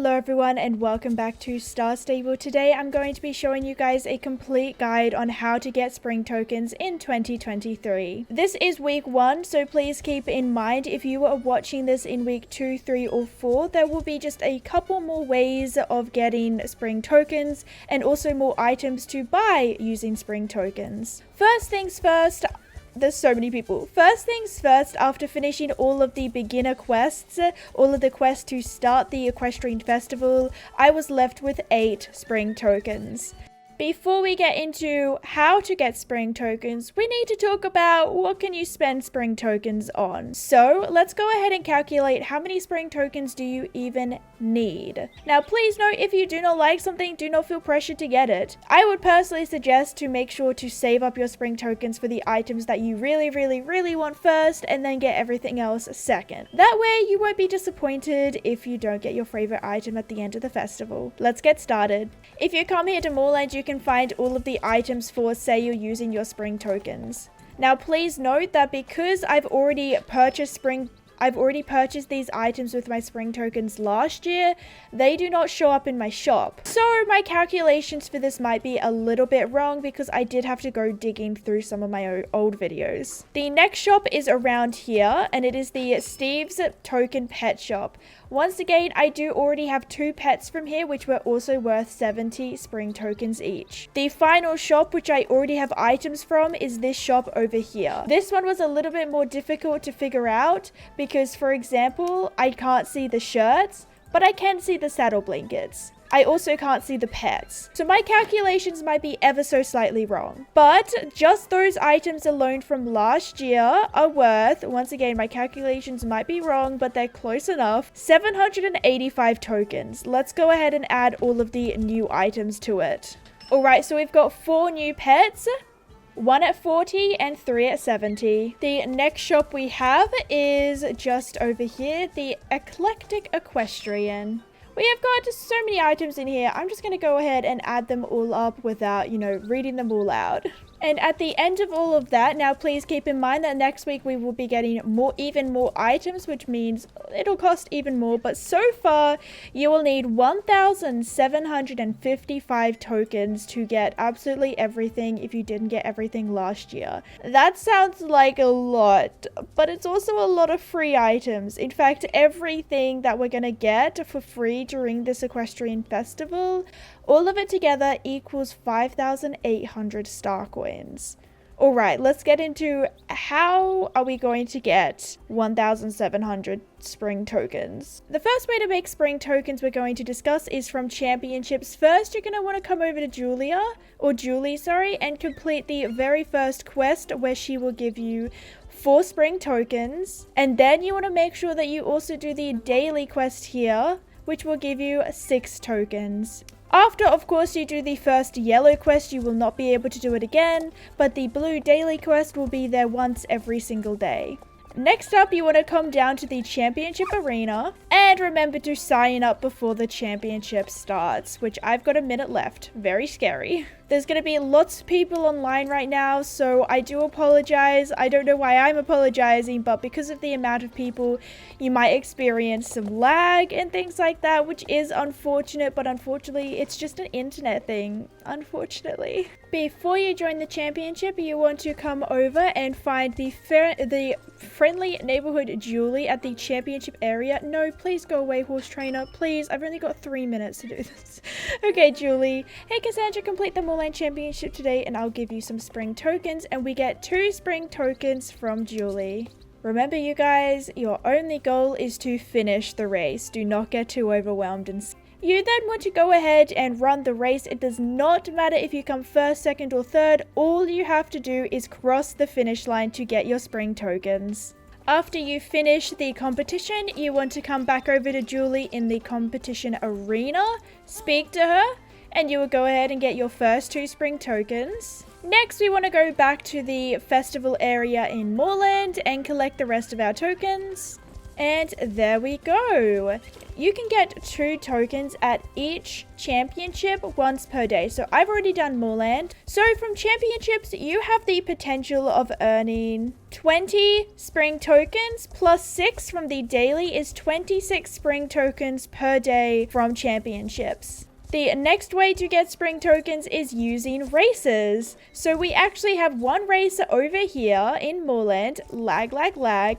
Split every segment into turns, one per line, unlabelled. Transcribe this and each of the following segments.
Hello everyone and welcome back to Star Stable. Today I'm going to be showing you guys a complete guide on how to get spring tokens in 2023. This is week 1, so please keep in mind if you are watching this in week 2, 3 or 4, there will be just a couple more ways of getting spring tokens and also more items to buy using spring tokens. First things first, there's so many people. First things first, after finishing all of the beginner quests, all of the quests to start the Equestrian Festival, I was left with 8 spring tokens. Before we get into how to get spring tokens, we need to talk about what can you spend spring tokens on. So let's go ahead and calculate how many spring tokens do you even need. Now please note, if you do not like something, do not feel pressured to get it. I would personally suggest to make sure to save up your spring tokens for the items that you really want first and then get everything else second. That way you won't be disappointed if you don't get your favorite item at the end of the festival. Let's get started. If you come here to Moorland, you can find all of the items for sale using your spring tokens. Now please note that because I've already purchased these items with my spring tokens last year, they do not show up in my shop. So my calculations for this might be a little bit wrong because I did have to go digging through some of my old videos. The next shop is around here and it is the Steve's Token Pet Shop. Once again, I do already have 2 pets from here which were also worth 70 spring tokens each. The final shop which I already have items from is this shop over here. This one was a little bit more difficult to figure out because, for example, I can't see the shirts, but I can see the saddle blankets. I also can't see the pets. So my calculations might be ever so slightly wrong. But just those items alone from last year are worth, once again, my calculations might be wrong, but they're close enough, 785 tokens. Let's go ahead and add all of the new items to it. Alright, so we've got 4 new pets. 1 at 40 and 3 at 70. The next shop we have is just over here, the Eclectic Equestrian. We have got so many items in here. I'm just going to go ahead and add them all up without, reading them all out. And at the end of all of that, now please keep in mind that next week we will be getting even more items, which means it'll cost even more. But so far, you will need 1,755 tokens to get absolutely everything if you didn't get everything last year. That sounds like a lot, but it's also a lot of free items. In fact, everything that we're going to get for free during this Equestrian Festival, all of it together equals 5,800 star coins. Alright, let's get into how are we going to get 1,700 spring tokens. The first way to make spring tokens we're going to discuss is from championships. First, you're going to want to come over to Julie, and complete the very first quest where she will give you 4 spring tokens. And then you want to make sure that you also do the daily quest here, which will give you 6 tokens. After, of course, you do the first yellow quest, you will not be able to do it again, but the blue daily quest will be there once every single day. Next up, you want to come down to the championship arena and remember to sign up before the championship starts, which I've got a minute left. Very scary. There's going to be lots of people online right now, so I do apologize. I don't know why I'm apologizing, but because of the amount of people, you might experience some lag and things like that, which is unfortunate, but unfortunately, it's just an internet thing, unfortunately. Before you join the championship, you want to come over and find the friendly neighborhood Julie at the championship area. No, please go away, horse trainer. Please, I've only got 3 minutes to do this. Okay, Julie. Hey, Cassandra, complete the Moorland Championship today and I'll give you some spring tokens, and we get 2 spring tokens from Julie. Remember, you guys, your only goal is to finish the race. Do not get too overwhelmed and you then want to go ahead and run the race. It does not matter if you come first, second or third. All you have to do is cross the finish line to get your spring tokens. After you finish the competition, you want to come back over to Julie in the competition arena, speak to her, and you will go ahead and get your first 2 spring tokens. Next, we want to go back to the festival area in Moorland and collect the rest of our tokens. And there we go. You can get 2 tokens at each championship once per day. So I've already done Moorland. So from championships, you have the potential of earning 20 spring tokens plus 6 from the daily is 26 spring tokens per day from championships. The next way to get spring tokens is using races. So we actually have one racer over here in Moorland, lag,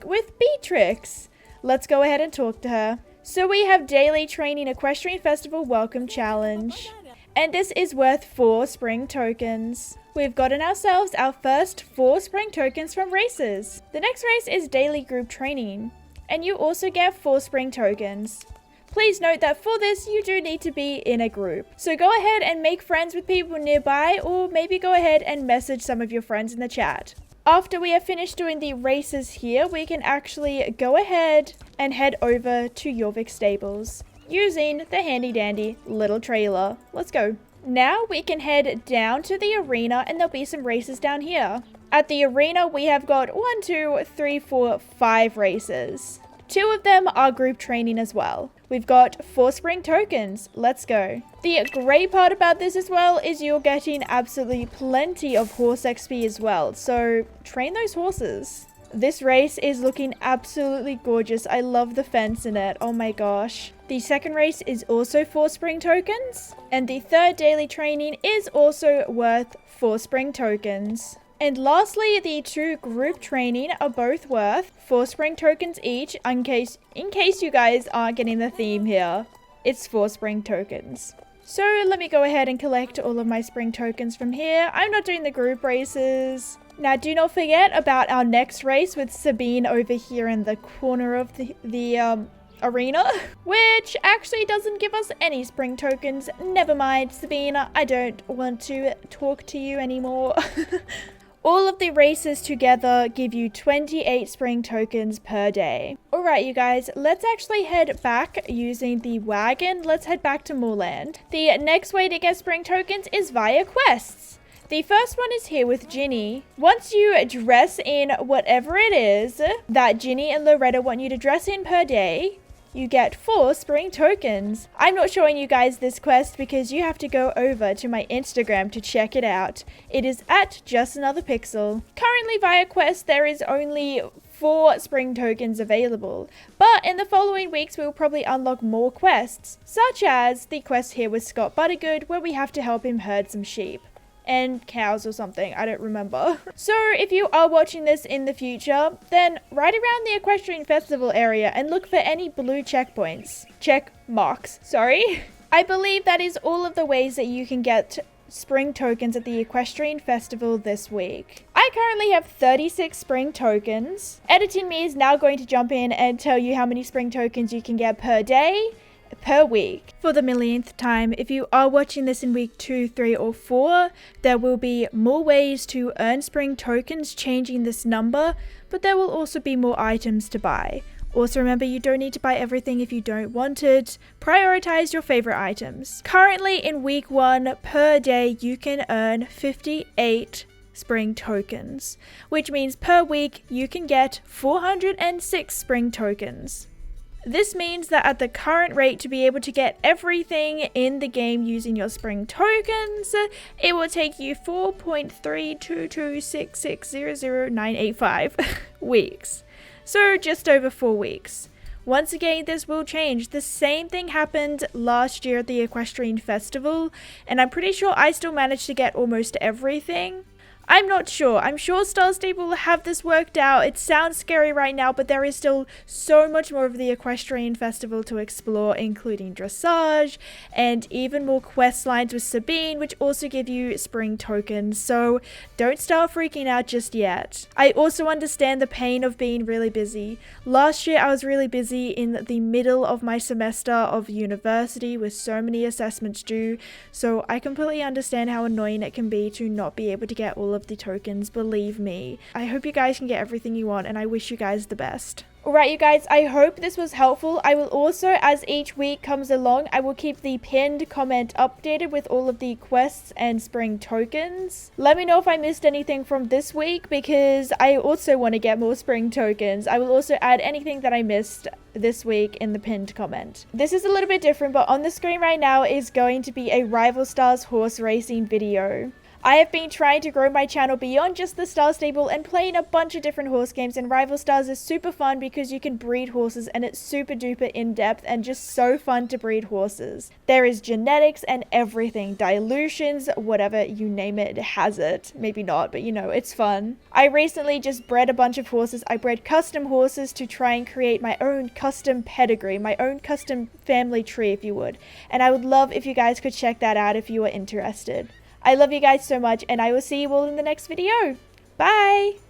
with Beatrix. Let's go ahead and talk to her. So we have daily training Equestrian Festival welcome challenge. And this is worth 4 spring tokens. We've gotten ourselves our first 4 spring tokens from races. The next race is daily group training. And you also get 4 spring tokens. Please note that for this, you do need to be in a group. So go ahead and make friends with people nearby, or maybe go ahead and message some of your friends in the chat. After we have finished doing the races here, we can actually go ahead and head over to Jorvik Stables using the handy dandy little trailer. Let's go. Now we can head down to the arena and there'll be some races down here. At the arena, we have got 1, 2, 3, 4, 5 races. 2 of them are group training as well. We've got 4 spring tokens. Let's go. The great part about this as well is you're getting absolutely plenty of horse XP as well. So train those horses. This race is looking absolutely gorgeous. I love the fence in it. Oh my gosh. The second race is also 4 spring tokens. And the third daily training is also worth 4 spring tokens. And lastly, the 2 group training are both worth 4 spring tokens each. In case you guys aren't getting the theme here, it's 4 spring tokens. So let me go ahead and collect all of my spring tokens from here. I'm not doing the group races. Now do not forget about our next race with Sabine over here in the corner of the arena, which actually doesn't give us any spring tokens. Never mind, Sabine, I don't want to talk to you anymore. All of the races together give you 28 spring tokens per day. Alright you guys, let's actually head back using the wagon. Let's head back to Moorland. The next way to get spring tokens is via quests. The first one is here with Ginny. Once you dress in whatever it is that Ginny and Loretta want you to dress in per day, you get 4 spring tokens. I'm not showing you guys this quest because you have to go over to my Instagram to check it out. It is at JustAnotherPixel. Currently via quest there is only 4 spring tokens available, but in the following weeks we will probably unlock more quests, such as the quest here with Scott Buttergood where we have to help him herd some sheep. And cows or something, I don't remember. So if you are watching this in the future, then ride around the Equestrian Festival area and look for any blue checkpoints. Check marks, sorry. I believe that is all of the ways that you can get spring tokens at the Equestrian Festival this week. I currently have 36 spring tokens. Editing me is now going to jump in and tell you how many spring tokens you can get per day, per week. For the millionth time, if you are watching this in week 2, 3, or 4, there will be more ways to earn spring tokens changing this number, but there will also be more items to buy. Also remember, you don't need to buy everything if you don't want it. Prioritize your favorite items. Currently in week 1 per day, you can earn 58 spring tokens, which means per week you can get 406 spring tokens. This means that at the current rate, to be able to get everything in the game using your spring tokens, it will take you 4.32266000985 weeks. So just over 4 weeks. Once again, this will change. The same thing happened last year at the Equestrian Festival, and I'm pretty sure I still managed to get almost everything. I'm not sure. I'm sure Star Stable will have this worked out. It sounds scary right now, but there is still so much more of the Equestrian Festival to explore, including dressage and even more quest lines with Sabine, which also give you spring tokens. So don't start freaking out just yet. I also understand the pain of being really busy. Last year I was really busy in the middle of my semester of university with so many assessments due, so I completely understand how annoying it can be to not be able to get all of the tokens. Believe me. I hope you guys can get everything you want, and I wish you guys the best. Alright, you guys, I hope this was helpful. I will also, as each week comes along, I will keep the pinned comment updated with all of the quests and spring tokens. Let me know if I missed anything from this week, because I also want to get more spring tokens. I will also add anything that I missed this week in the pinned comment. This is a little bit different, but on the screen right now is going to be a Rival Stars horse racing video. I have been trying to grow my channel beyond just the Star Stable and playing a bunch of different horse games, and Rival Stars is super fun because you can breed horses and it's super duper in-depth and just so fun to breed horses. There is genetics and everything, dilutions, whatever you name it has it. Maybe not, but you know, it's fun. I recently just bred a bunch of horses. I bred custom horses to try and create my own custom pedigree, my own custom family tree if you would. And I would love if you guys could check that out if you are interested. I love you guys so much, and I will see you all in the next video. Bye!